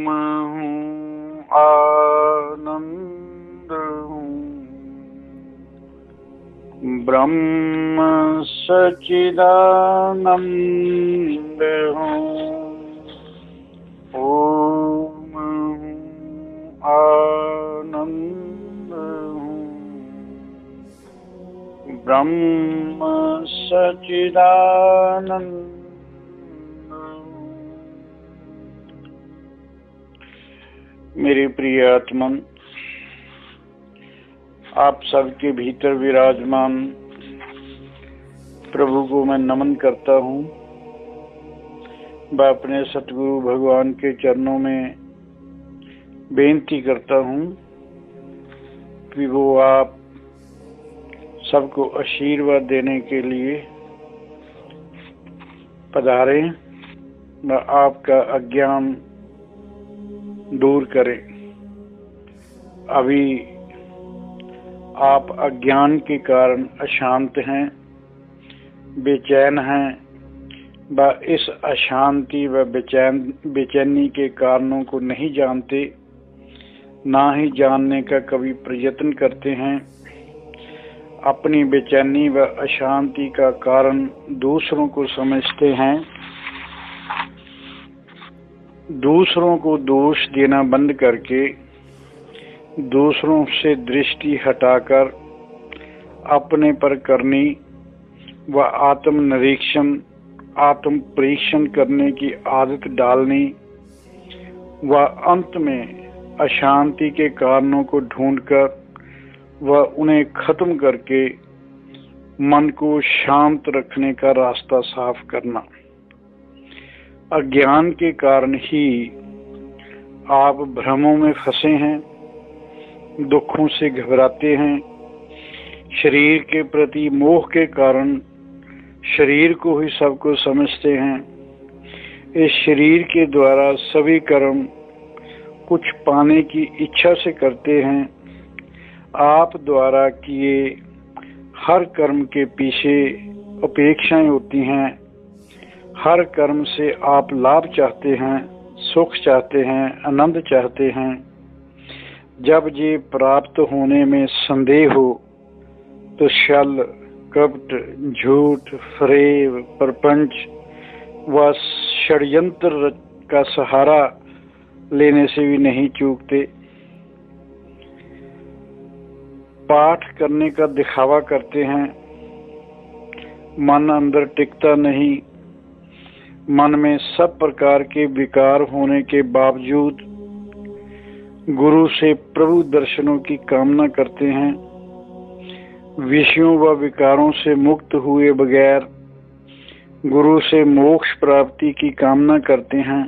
मैं हूँ आनंद हूँ, ब्रह्म सच्चिदानंद हूँ। ओम हूँ आनंद हूँ, ब्रह्म सच्चिदानंद। मेरे प्रिय आत्मन, आप सबके भीतर विराजमान प्रभु को मैं नमन करता हूँ। मैं अपने सतगुरु भगवान के चरणों में बेनती करता हूँ कि वो आप सबको आशीर्वाद देने के लिए पधारें व आपका अज्ञान दूर करें। अभी आप अज्ञान के कारण अशांत हैं, बेचैन हैं व इस अशांति व बेचैनी के कारणों को नहीं जानते, ना ही जानने का कभी प्रयत्न करते हैं। अपनी बेचैनी व अशांति का कारण दूसरों को समझते हैं। दूसरों को दोष देना बंद करके दूसरों से दृष्टि हटाकर अपने पर करनी व आत्म निरीक्षण, आत्म परीक्षण करने की आदत डालनी व अंत में अशांति के कारणों को ढूंढकर व उन्हें खत्म करके मन को शांत रखने का रास्ता साफ करना। अज्ञान के कारण ही आप भ्रमों में फंसे हैं, दुखों से घबराते हैं। शरीर के प्रति मोह के कारण शरीर को ही सब कुछ समझते हैं। इस शरीर के द्वारा सभी कर्म कुछ पाने की इच्छा से करते हैं। आप द्वारा किए हर कर्म के पीछे अपेक्षाएं होती हैं। हर कर्म से आप लाभ चाहते हैं, सुख चाहते हैं, आनंद चाहते हैं। जब ये प्राप्त होने में संदेह हो तो छल, कपट, झूठ, फरेब, प्रपंच व षड्यंत्र का सहारा लेने से भी नहीं चूकते। पाठ करने का दिखावा करते हैं, मन अंदर टिकता नहीं। मन में सब प्रकार के विकार होने के बावजूद गुरु से प्रभु दर्शनों की कामना करते हैं। विषयों व विकारों से मुक्त हुए बगैर गुरु से मोक्ष प्राप्ति की कामना करते हैं।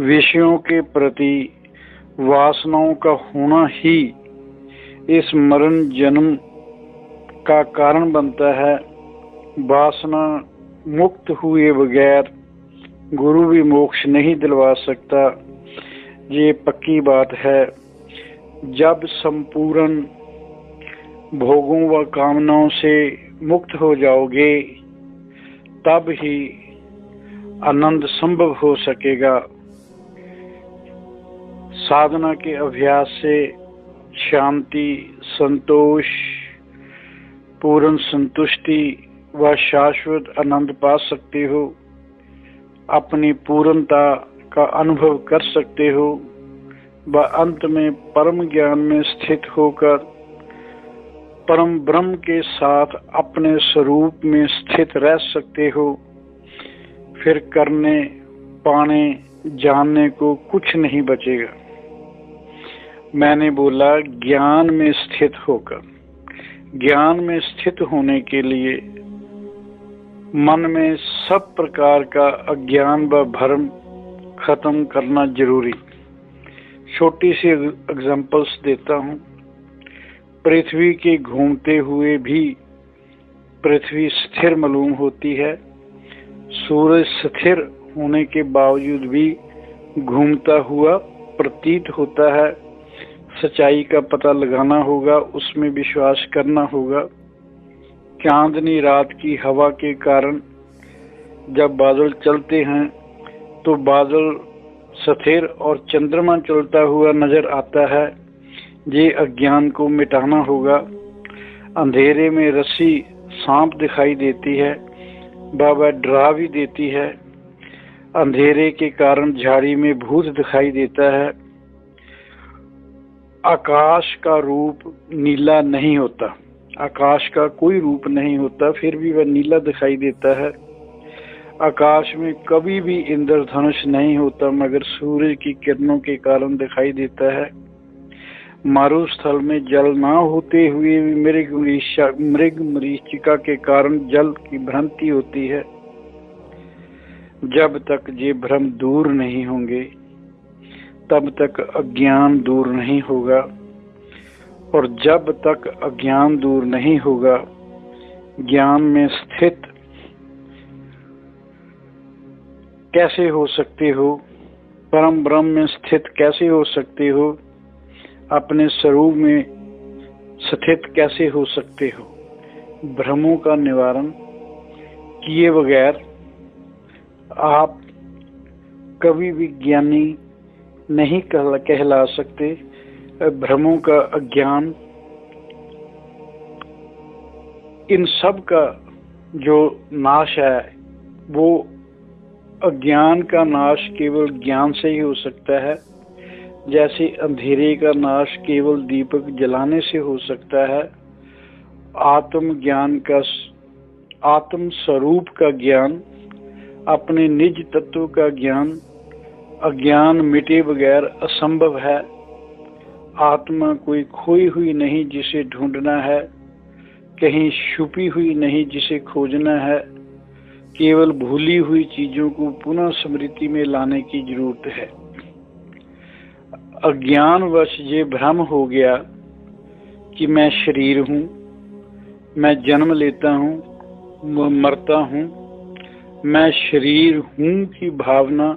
विषयों के प्रति वासनाओं का होना ही इस मरण जन्म का कारण बनता है। वासना मुक्त हुए बगैर गुरु भी मोक्ष नहीं दिलवा सकता, ये पक्की बात है। जब संपूर्ण भोगों व कामनाओं से मुक्त हो जाओगे तब ही आनंद संभव हो सकेगा। साधना के अभ्यास से शांति, संतोष, पूर्ण संतुष्टि व शाश्वत आनंद पा सकते हो। अपनी पूर्णता का अनुभव कर सकते हो व अंत में परम ज्ञान में स्थित होकर परम ब्रह्म के साथ अपने स्वरूप में स्थित रह सकते हो। फिर करने, पाने, जानने को कुछ नहीं बचेगा। मैंने बोला ज्ञान में स्थित होकर। ज्ञान में स्थित होने के लिए मन में सब प्रकार का अज्ञान व भ्रम खत्म करना जरूरी। छोटी सी एग्जांपल्स देता हूँ। पृथ्वी के घूमते हुए भी पृथ्वी स्थिर मालूम होती है। सूरज स्थिर होने के बावजूद भी घूमता हुआ प्रतीत होता है। सच्चाई का पता लगाना होगा, उसमें विश्वास करना होगा। चांदनी रात की हवा के कारण जब बादल चलते हैं तो बादल स्थिर और चंद्रमा चलता हुआ नजर आता है। ये अज्ञान को मिटाना होगा। अंधेरे में रस्सी सांप दिखाई देती है, बाबा डरा भी देती है। अंधेरे के कारण झाड़ी में भूत दिखाई देता है। आकाश का रूप नीला नहीं होता, आकाश का कोई रूप नहीं होता, फिर भी वह नीला दिखाई देता है। आकाश में कभी भी इंद्रधनुष नहीं होता, मगर सूरज की किरणों के कारण दिखाई देता है। मारुस्थल में जल ना होते हुए भी मृग मरीचिका के कारण जल की भ्रांति होती है। जब तक ये भ्रम दूर नहीं होंगे तब तक अज्ञान दूर नहीं होगा, और जब तक अज्ञान दूर नहीं होगा, ज्ञान में स्थित कैसे हो सकते हो, परम ब्रह्म में स्थित कैसे हो सकते हो, अपने स्वरूप में स्थित कैसे हो सकते हो। भ्रमों का निवारण किए बगैर आप कभी भी ज्ञानी नहीं कहला सकते। भ्रमों का अज्ञान, इन सब का जो नाश है वो अज्ञान का नाश केवल ज्ञान से ही हो सकता है। जैसे अंधेरे का नाश केवल दीपक जलाने से हो सकता है। आत्म ज्ञान का, आत्म स्वरूप का ज्ञान, अपने निज तत्व का ज्ञान, अज्ञान मिटे बगैर असंभव है। आत्मा कोई खोई हुई नहीं जिसे ढूंढना है, कहीं छुपी हुई नहीं जिसे खोजना है। केवल भूली हुई चीजों को पुनः स्मृति में लाने की जरूरत है। अज्ञानवश ये भ्रम हो गया कि मैं शरीर हूँ, मैं जन्म लेता हूँ, मरता हूँ, मैं शरीर हूँ की भावना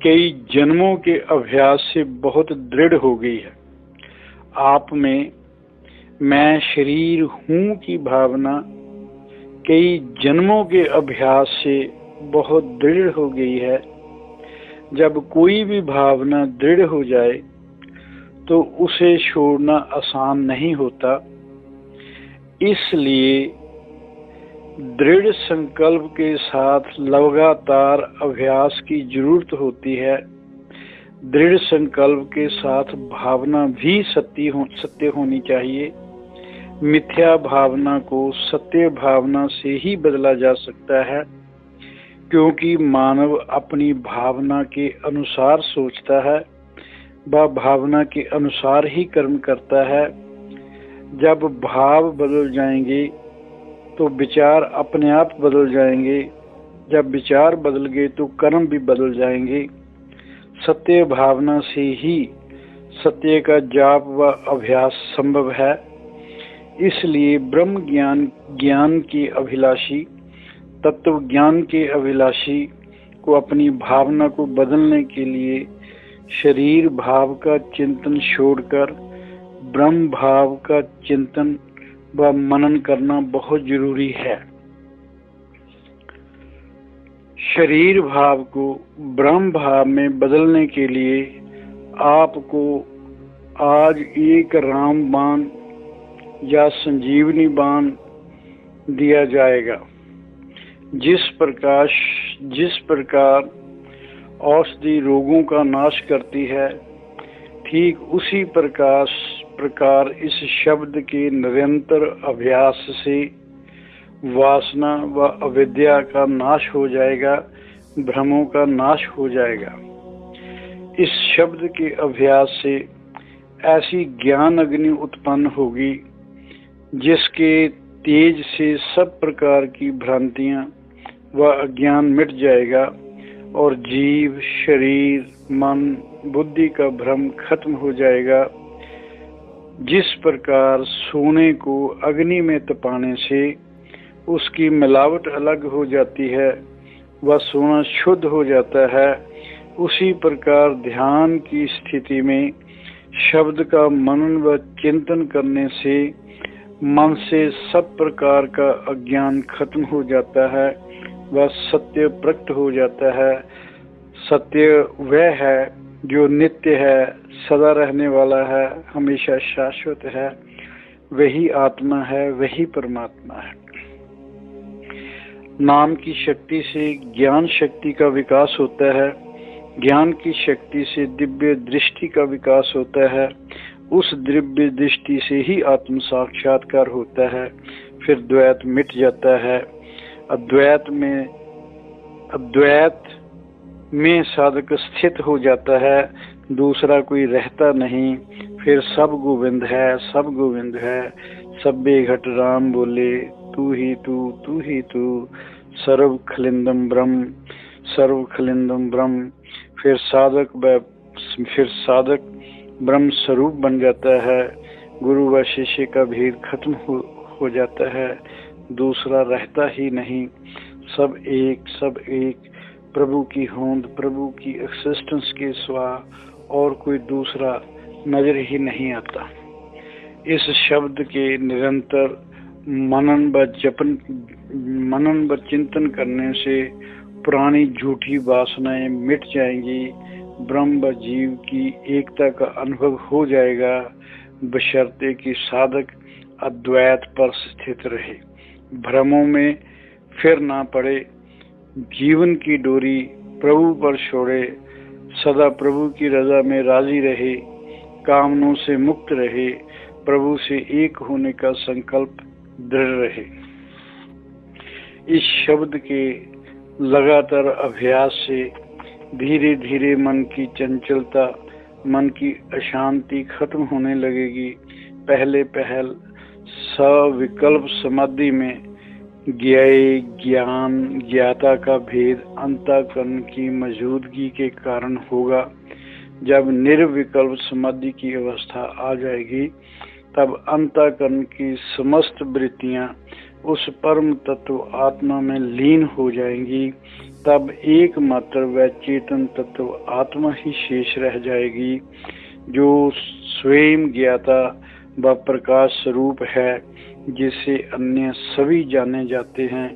कई जन्मों के अभ्यास से बहुत दृढ़ हो गई है। आप में मैं शरीर हूँ की भावना कई जन्मों के अभ्यास से बहुत दृढ़ हो गई है। जब कोई भी भावना दृढ़ हो जाए तो उसे छोड़ना आसान नहीं होता। इसलिए दृढ़ संकल्प के साथ लगातार अभ्यास की जरूरत होती है। दृढ़ संकल्प के साथ भावना भी सत्य होनी चाहिए। मिथ्या भावना को सत्य भावना से ही बदला जा सकता है, क्योंकि मानव अपनी भावना के अनुसार सोचता है, वह भावना के अनुसार ही कर्म करता है। जब भाव बदल जाएंगे तो विचार अपने आप बदल जाएंगे। जब विचार बदल गए तो कर्म भी बदल जाएंगे। सत्य भावना से ही सत्य का जाप व अभ्यास संभव है। इसलिए ब्रह्म ज्ञान के अभिलाषी, तत्व ज्ञान के अभिलाषी को अपनी भावना को बदलने के लिए शरीर भाव का चिंतन छोड़कर ब्रह्म भाव का चिंतन व मनन करना बहुत जरूरी है। शरीर भाव को ब्रह्म भाव में बदलने के लिए आपको आज एक रामबाण या संजीवनी बाण दिया जाएगा। जिस प्रकार औषधि रोगों का नाश करती है, ठीक उसी प्रकार इस शब्द के निरंतर अभ्यास से वासना व अविद्या का नाश हो जाएगा, भ्रमों का नाश हो जाएगा। इस शब्द के अभ्यास से ऐसी ज्ञान अग्नि उत्पन्न होगी जिसके तेज से सब प्रकार की भ्रांतियां व अज्ञान मिट जाएगा और जीव, शरीर, मन, बुद्धि का भ्रम खत्म हो जाएगा। जिस प्रकार सोने को अग्नि में तपाने से उसकी मिलावट अलग हो जाती है, वह सोना शुद्ध हो जाता है, उसी प्रकार ध्यान की स्थिति में शब्द का मनन व चिंतन करने से मन से सब प्रकार का अज्ञान खत्म हो जाता है, वह सत्य प्रकट हो जाता है। सत्य वह है जो नित्य है, सदा रहने वाला है, हमेशा शाश्वत है। वही आत्मा है, वही परमात्मा है। नाम की शक्ति से ज्ञान शक्ति का विकास होता है, ज्ञान की शक्ति से दिव्य दृष्टि का विकास होता है, उस दिव्य दृष्टि से ही आत्म साक्षात्कार होता है। फिर द्वैत मिट जाता है। अद्वैत में साधक स्थित हो जाता है, दूसरा कोई रहता नहीं। फिर सब गोविंद है, सब गोविंद है। सब्बे घट राम बोले, तू ही तू, तू ही तू, सर्व खलिंदम ब्रह्म, सर्व खलिंदम ब्रह्म। फिर साधक ब्रह्म स्वरूप बन जाता है। गुरु व शिष्य का भेद खत्म हो जाता है, दूसरा रहता ही नहीं। सब एक प्रभु की होंद, प्रभु की एक्सिस्टेंस के सिवा और कोई दूसरा नजर ही नहीं आता। इस शब्द के निरंतर मनन व चिंतन करने से पुरानी झूठी वासनाएं मिट जाएंगी, ब्रह्म व जीव की एकता का अनुभव हो जाएगा, बशर्ते कि साधक अद्वैत पर स्थित रहे, भ्रमों में फिर ना पड़े, जीवन की डोरी प्रभु पर छोड़े, सदा प्रभु की रजा में राजी रहे, कामनों से मुक्त रहे, प्रभु से एक होने का संकल्प दृढ़ रहे। इस शब्द के लगातार अभ्यास से धीरे धीरे मन की चंचलता, मन की अशांति खत्म होने लगेगी। पहले सविकल्प समाधि में ज्ञान ज्ञाता का भेद अंतःकरण की मौजूदगी के कारण होगा। जब निर्विकल्प समाधि की अवस्था आ जाएगी, तब अंतःकरण की समस्त वृत्तियां उस परम तत्व आत्मा में लीन हो जाएंगी। तब एकमात्र व चेतन तत्व आत्मा ही शेष रह जाएगी, जो स्वयं ज्ञाता व प्रकाश स्वरूप है, जिसे अन्य सभी जाने जाते हैं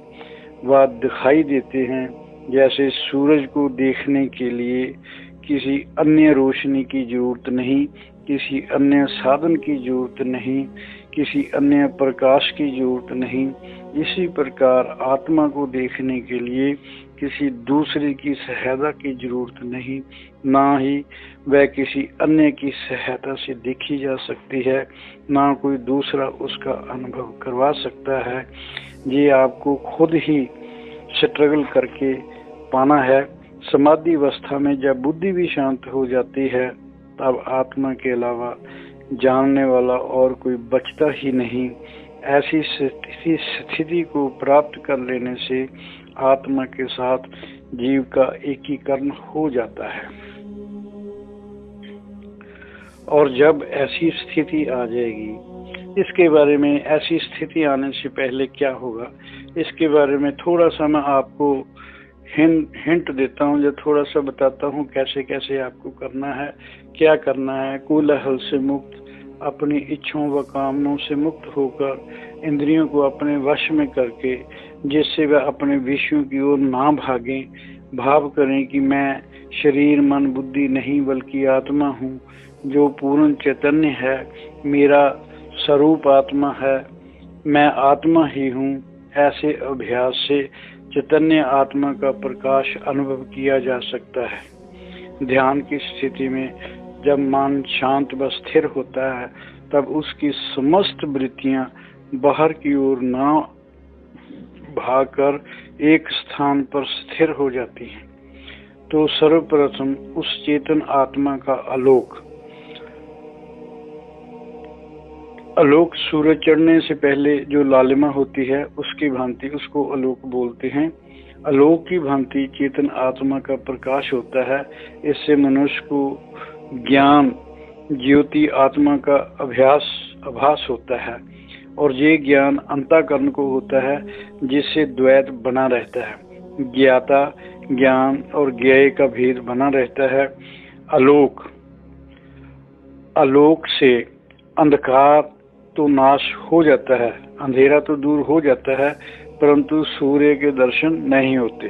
व दिखाई देते हैं। जैसे सूरज को देखने के लिए किसी अन्य रोशनी की जरूरत नहीं, किसी अन्य साधन की जरूरत नहीं, किसी अन्य प्रकाश की जरूरत नहीं। इसी प्रकार आत्मा को देखने के लिए किसी दूसरे की सहायता की जरूरत नहीं, ना ही वह किसी अन्य की सहायता से देखी जा सकती है, ना कोई दूसरा उसका अनुभव करवा सकता है। ये आपको खुद ही स्ट्रगल करके पाना है। समाधि अवस्था में जब बुद्धि भी शांत हो जाती है, तब आत्मा के अलावा जानने वाला और कोई बचता ही नहीं। ऐसी स्थिति को प्राप्त कर लेने से आत्मा के साथ जीव का एकीकरण हो जाता है। और जब ऐसी स्थिति आ जाएगी, इसके बारे में, ऐसी स्थिति आने से पहले क्या होगा, इसके बारे में थोड़ा सा मैं आपको हिंट देता हूँ, जो थोड़ा सा बताता हूँ कैसे कैसे आपको करना है, क्या करना है। कोलाहल से मुक्त, अपनी इच्छाओं व कामनों से मुक्त होकर इंद्रियों को अपने वश में करके, जिससे वह अपने विषयों की ओर ना भागें, भाव करें कि मैं शरीर मन बुद्धि नहीं बल्कि आत्मा हूँ, जो पूर्ण चैतन्य है, मेरा स्वरूप आत्मा है, मैं आत्मा ही हूँ। ऐसे अभ्यास से चैतन्य आत्मा का प्रकाश अनुभव किया जा सकता है। ध्यान की स्थिति में जब मन शांत व स्थिर होता है, तब उसकी समस्त वृत्तियां बाहर की ओर ना भागकर एक स्थान पर स्थिर हो जाती हैं। तो सर्वप्रथम उस चेतन आत्मा का आलोक सूरज चढ़ने से पहले जो लालिमा होती है, उसकी भांति उसको आलोक बोलते हैं। आलोक की भांति चेतन आत्मा का प्रकाश होता है। इससे मनुष्य को ज्ञान ज्योति आत्मा का आभास होता है, और ये ज्ञान अंतःकरण को होता है, जिससे द्वैत बना रहता है। ज्ञाता ज्ञान और ज्ञेय का भेद बना रहता है। आलोक से अंधकार तो नाश हो जाता है, अंधेरा तो दूर हो जाता है, परंतु सूर्य के दर्शन नहीं होते।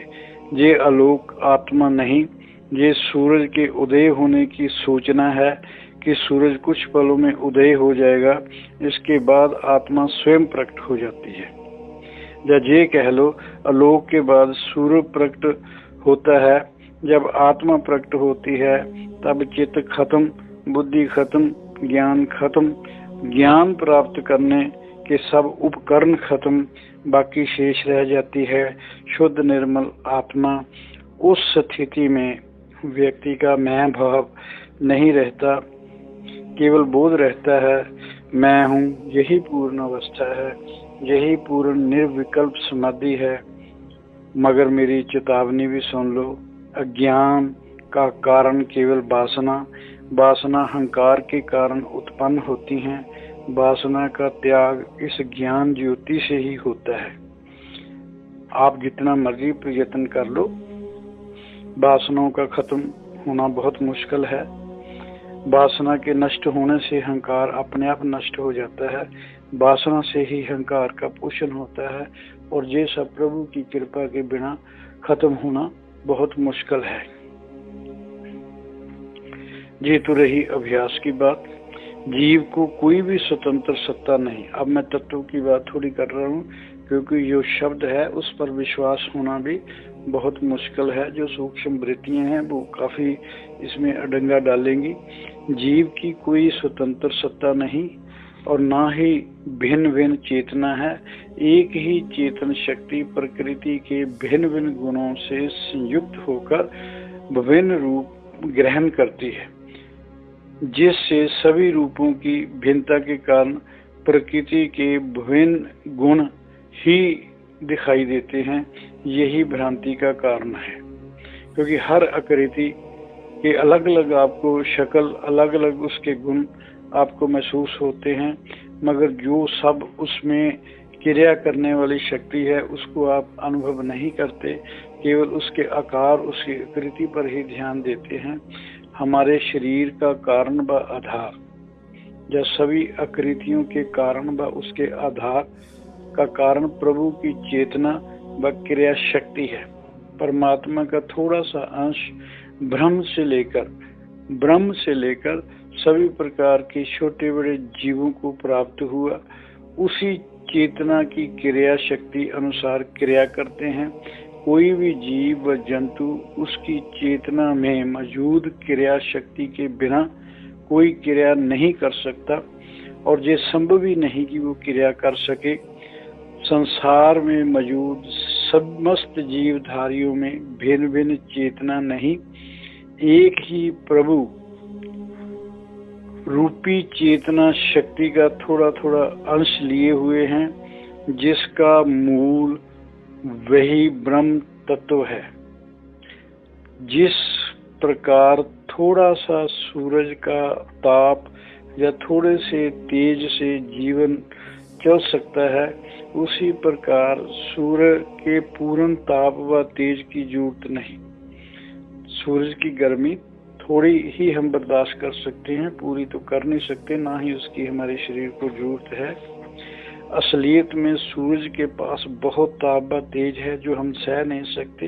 ये आलोक आत्मा नहीं ये सूरज के उदय होने की सूचना है कि सूरज कुछ पलों में उदय हो जाएगा। इसके बाद आत्मा स्वयं प्रकट हो जाती है। या ये कह लो, आलोक के बाद सूर्य प्रकट होता है। जब आत्मा प्रकट होती है तब चित्त खत्म, बुद्धि खत्म, ज्ञान खत्म, ज्ञान प्राप्त करने के सब उपकरण खत्म, बाकी शेष रह जाती है शुद्ध निर्मल आत्मा। उस स्थिति में व्यक्ति का मैं भाव नहीं रहता, केवल बोध रहता है मैं हूँ। यही पूर्ण अवस्था है, यही पूर्ण निर्विकल्प समाधि है। मगर मेरी चेतावनी भी सुन लो, अज्ञान का कारण केवल वासना, वासना अहंकार के कारण उत्पन्न होती हैं। वासना का त्याग इस ज्ञान ज्योति से ही होता है। आप जितना मर्जी प्रयत्न कर लो, वासनाओं का खत्म होना बहुत मुश्किल है। वासना के नष्ट होने से अहंकार अपने आप नष्ट हो जाता है। वासना से ही अहंकार का पोषण होता है और ये सब प्रभु की कृपा के बिना खत्म होना बहुत मुश्किल है। ये तो रही अभ्यास की बात। जीव को कोई भी स्वतंत्र सत्ता नहीं। अब मैं तत्व की बात थोड़ी कर रहा हूँ, क्योंकि जो शब्द है उस पर विश्वास होना भी बहुत मुश्किल है। जो सूक्ष्म वृत्तियां हैं वो काफी इसमें अडंगा डालेंगी। जीव की कोई स्वतंत्र सत्ता नहीं और ना ही भिन्न भिन्न चेतना है। एक ही चेतन शक्ति प्रकृति के भिन्न भिन्न गुणों से संयुक्त होकर विभिन्न रूप ग्रहण करती है, जिससे सभी रूपों की भिन्नता के कारण प्रकृति के विभिन्न गुण ही दिखाई देते हैं। यही भ्रांति का कारण है, क्योंकि हर आकृति के अलग अलग आपको शक्ल, अलग अलग उसके गुण आपको महसूस होते हैं, मगर जो सब उसमें क्रिया करने वाली शक्ति है उसको आप अनुभव नहीं करते, केवल उसके आकार, उसकी आकृति पर ही ध्यान देते हैं। हमारे शरीर का कारण व आधार, या सभी आकृतियों के कारण व उसके आधार का कारण प्रभु की चेतना व क्रिया शक्ति है। परमात्मा का थोड़ा सा अंश ब्रह्म से लेकर सभी प्रकार के छोटे बड़े जीवों को प्राप्त हुआ। उसी चेतना की क्रिया शक्ति अनुसार क्रिया करते हैं। कोई भी जीव व जंतु उसकी चेतना में मौजूद क्रिया शक्ति के बिना कोई क्रिया नहीं कर सकता, और ये संभव ही नहीं कि वो क्रिया कर सके। संसार में मौजूद समस्त जीवधारियों में भिन्न भिन्न चेतना नहीं, एक ही प्रभु रूपी चेतना शक्ति का थोड़ा थोड़ा अंश लिए हुए हैं, जिसका मूल वही ब्रह्म तत्व है। जिस प्रकार थोड़ा सा सूरज का ताप या थोड़े से तेज से जीवन चल सकता है, उसी प्रकार सूर्य के पूर्ण ताप व तेज की जरूरत नहीं। सूरज की गर्मी थोड़ी ही हम बर्दाश्त कर सकते हैं, पूरी तो कर नहीं सकते, ना ही उसकी हमारे शरीर को जरूरत है। असलियत में सूरज के पास बहुत ताप व तेज है जो हम सह नहीं सकते,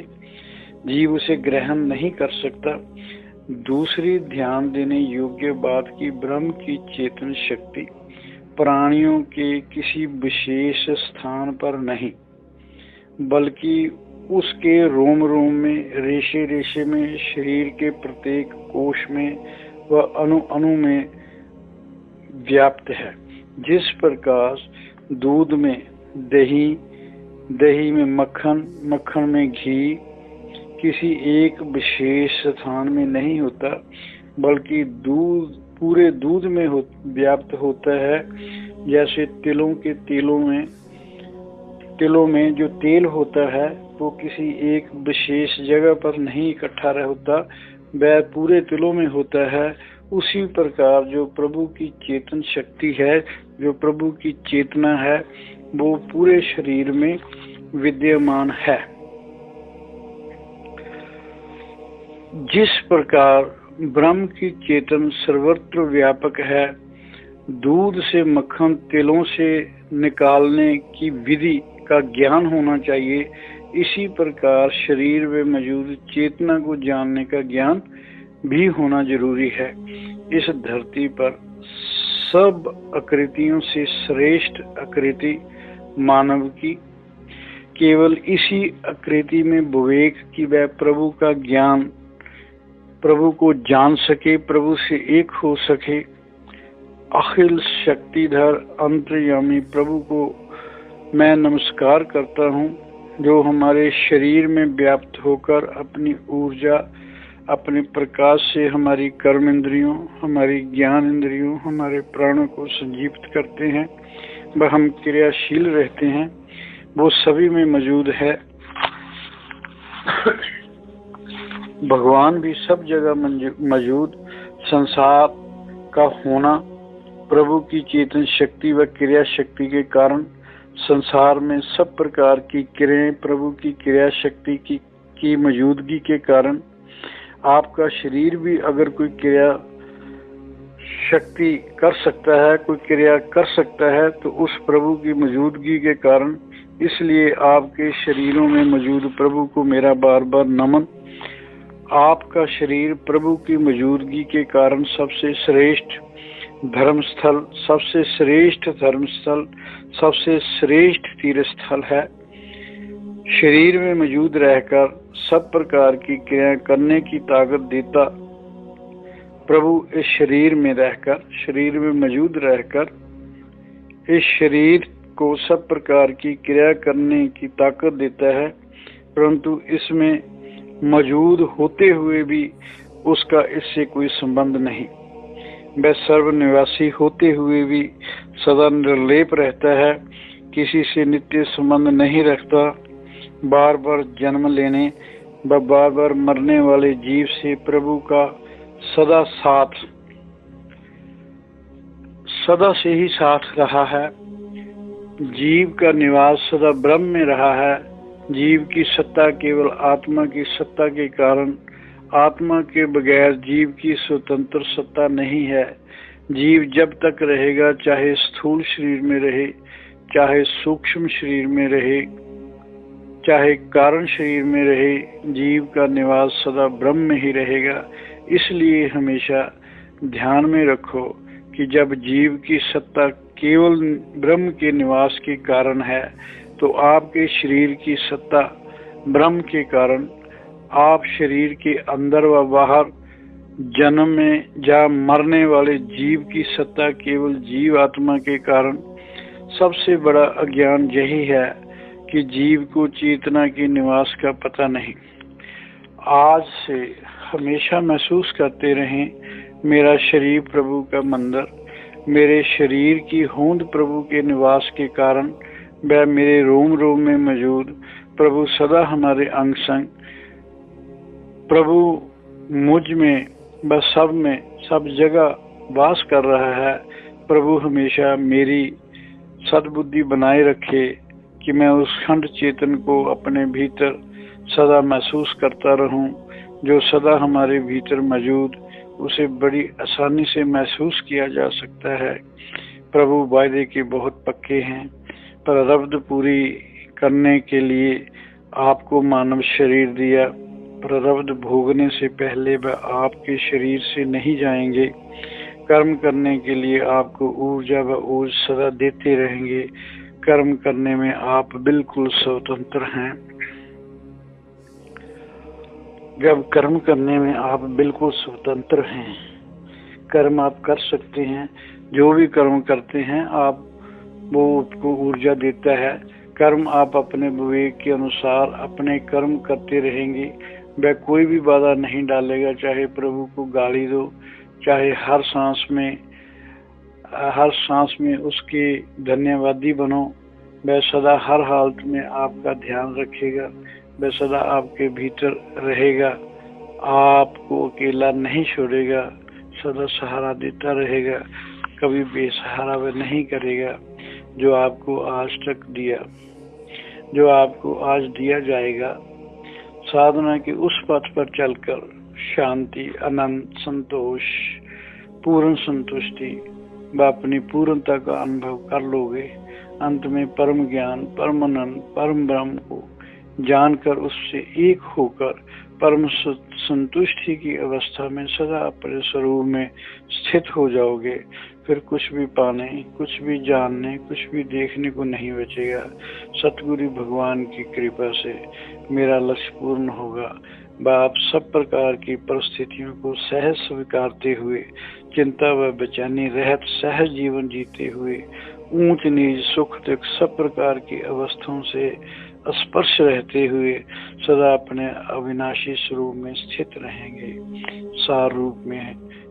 जीव उसे ग्रहण नहीं कर सकता। दूसरी ध्यान देने योग्य बात की ब्रह्म की चेतन शक्ति प्राणियों के किसी विशेष स्थान पर नहीं, बल्कि उसके रोम रोम में, रेशे रेशे में, शरीर के प्रत्येक कोश में व अणु अणु में व्याप्त है। जिस प्रकार दूध में दही, दही में मक्खन, मक्खन में घी किसी एक विशेष स्थान में नहीं होता, बल्कि दूध पूरे दूध में व्याप्त होता है। जैसे तिलों के तिलों में जो तेल होता है वो किसी एक विशेष जगह पर नहीं इकट्ठा होता, वह पूरे तिलों में होता है। उसी प्रकार जो प्रभु की चेतन शक्ति है, जो प्रभु की चेतना है, वो पूरे शरीर में विद्यमान है। जिस प्रकार ब्रह्म की चेतन सर्वत्र व्यापक है, दूध से मक्खन तिलों से निकालने की विधि का ज्ञान होना चाहिए। इसी प्रकार शरीर में मौजूद चेतना को जानने का ज्ञान भी होना जरूरी है। इस धरती पर सब आकृतियों से श्रेष्ठ आकृति मानव की, केवल इसी आकृति में विवेक की वह प्रभु का ज्ञान, प्रभु को जान सके, प्रभु से एक हो सके। अखिल शक्तिधर अंतर्यामी प्रभु को मैं नमस्कार करता हूँ, जो हमारे शरीर में व्याप्त होकर अपनी ऊर्जा, अपने प्रकाश से हमारी कर्म इंद्रियों, हमारी ज्ञान इंद्रियों, हमारे प्राणों को संजीवित करते हैं। वह हम क्रियाशील रहते हैं, वो सभी में मौजूद है। भगवान भी सब जगह मौजूद। संसार का होना प्रभु की चेतन शक्ति व क्रिया शक्ति के कारण, संसार में सब प्रकार की क्रियाएं प्रभु की क्रिया शक्ति की मौजूदगी के कारण। आपका शरीर भी अगर कोई क्रिया शक्ति कर सकता है, कोई क्रिया कर सकता है, तो उस प्रभु की मौजूदगी के कारण। इसलिए आपके शरीरों में मौजूद प्रभु को मेरा बार बार नमन। आपका शरीर प्रभु की मौजूदगी के कारण सबसे श्रेष्ठ धर्मस्थल, सबसे श्रेष्ठ धर्मस्थल, सबसे श्रेष्ठ तीर्थस्थल है। शरीर में मौजूद रहकर सब प्रकार की क्रिया करने की ताकत देता प्रभु इस शरीर में रहकर, शरीर में मौजूद रहकर इस शरीर को सब प्रकार की क्रिया करने की ताकत देता है, परंतु इसमें मौजूद होते हुए भी उसका इससे कोई संबंध नहीं। वह सर्वनिवासी होते हुए भी सदा निर्लेप रहता है, किसी से नित्य संबंध नहीं रखता। बार बार जन्म लेने व बार बार मरने वाले जीव से प्रभु का सदा से ही साथ रहा है। जीव का निवास सदा ब्रह्म में रहा है। जीव की सत्ता केवल आत्मा की सत्ता के कारण, आत्मा के बगैर जीव की स्वतंत्र सत्ता नहीं है। जीव जब तक रहेगा, चाहे स्थूल शरीर में रहे, चाहे सूक्ष्म शरीर में रहे, चाहे कारण शरीर में रहे, जीव का निवास सदा ब्रह्म में ही रहेगा। इसलिए हमेशा ध्यान में रखो कि जब जीव की सत्ता केवल ब्रह्म के निवास के कारण है, तो आपके शरीर की सत्ता ब्रह्म के कारण, आप शरीर के अंदर व बाहर जन्म में या मरने वाले जीव की सत्ता केवल जीव आत्मा के कारण। सबसे बड़ा अज्ञान यही है कि जीव को चेतना के निवास का पता नहीं। आज से हमेशा महसूस करते रहें, मेरा शरीर प्रभु का मंदिर, मेरे शरीर की होंद प्रभु के निवास के कारण, वह मेरे रोम रोम में मौजूद प्रभु सदा हमारे अंग संग, प्रभु मुझ में व सब में सब जगह वास कर रहा है। प्रभु हमेशा मेरी सद्बुद्धि बनाए रखे कि मैं उस खंड चेतन को अपने भीतर सदा महसूस करता रहूं, जो सदा हमारे भीतर मौजूद, उसे बड़ी आसानी से महसूस किया जा सकता है। प्रभु वायदे के बहुत पक्के हैं, पर रब्द पूरी करने के लिए आपको मानव शरीर दिया। प्रारब्ध भोगने से पहले वह आपके शरीर से नहीं जाएंगे। कर्म करने के लिए आपको ऊर्जा व ओज सदा देते रहेंगे। कर्म करने में आप बिल्कुल स्वतंत्र हैं। जब कर्म करने में आप बिल्कुल स्वतंत्र हैं, कर्म आप कर सकते हैं। जो भी कर्म करते हैं आप, वो आपको ऊर्जा देता है। कर्म आप अपने विवेक के अनुसार अपने कर्म करते रहेंगे। वह कोई भी बाधा नहीं डालेगा। चाहे प्रभु को गाली दो, चाहे हर सांस में उसके धन्यवादी बनो, वह सदा हर हालत में आपका ध्यान रखेगा। वह सदा आपके भीतर रहेगा, आपको अकेला नहीं छोड़ेगा, सदा सहारा देता रहेगा। कभी बेसहारा वह नहीं करेगा। जो आपको आज तक दिया, जो आपको आज दिया जाएगा, साधना के उस पथ पर चलकर शांति, आनंद, संतोष, पूर्ण संतुष्टि व अपनी पूर्णता का अनुभव कर लोगे। अंत में परम ज्ञान, परम आनंद, परम ब्रह्म को जानकर उससे एक होकर परम संतुष्टि की अवस्था में सदा अपने स्वरूप में स्थित हो जाओगे। फिर कुछ भी पाने, कुछ भी जानने, कुछ भी देखने को नहीं बचेगा। सतगुरु भगवान की कृपा से मेरा लक्ष्य पूर्ण होगा। आप सब प्रकार की परिस्थितियों को सहज स्वीकारते हुए, चिंता व बेचैनी रहित सहज जीवन जीते हुए, ऊंच नीच सुख दुख सब प्रकार की अवस्थाओं से स्पर्श रहते हुए सदा अपने अविनाशी स्वरूप में स्थित रहेंगे। सार रूप में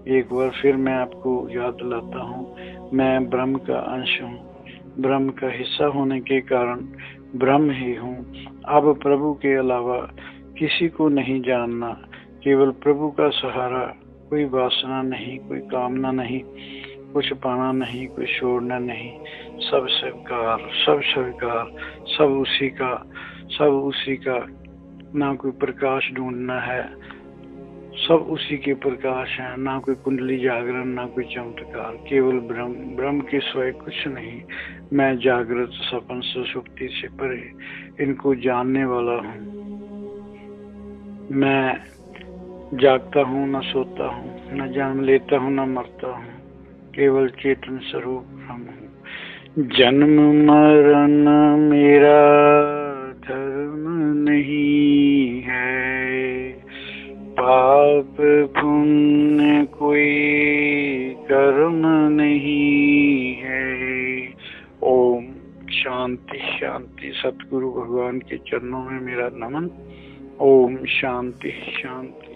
एक बार फिर मैं आपको याद दिलाता हूँ, मैं ब्रह्म का अंश हूँ। ब्रह्म का हिस्सा होने के कारण ब्रह्म ही हूँ। अब प्रभु के अलावा किसी को नहीं जानना, केवल प्रभु का सहारा। कोई वासना नहीं, कोई कामना नहीं, कुछ पाना नहीं, कुछ छोड़ना नहीं। सब स्वीकार, सब स्वीकार, सब उसी का, सब उसी का। ना कोई प्रकाश ढूंढना है, सब उसी के प्रकाश है। ना कोई कुंडली जागरण, ना कोई चमत्कार, केवल ब्रह्म। ब्रह्म के स्वयं कुछ नहीं। मैं जागृत, सपन, सुषुप्ति से परे इनको जानने वाला हूँ। मैं जागता हूँ, न सोता हूँ, न जन्म लेता हूँ, न मरता हूँ, केवल चेतन स्वरूप ब्रह्म हूँ। जन्म मरण मेरा धर्म नहीं है, पाप पुण्य कोई कर्म नहीं है। ओम शांति शांति। सतगुरु भगवान के चरणों में मेरा नमन। ओम शांति शांति।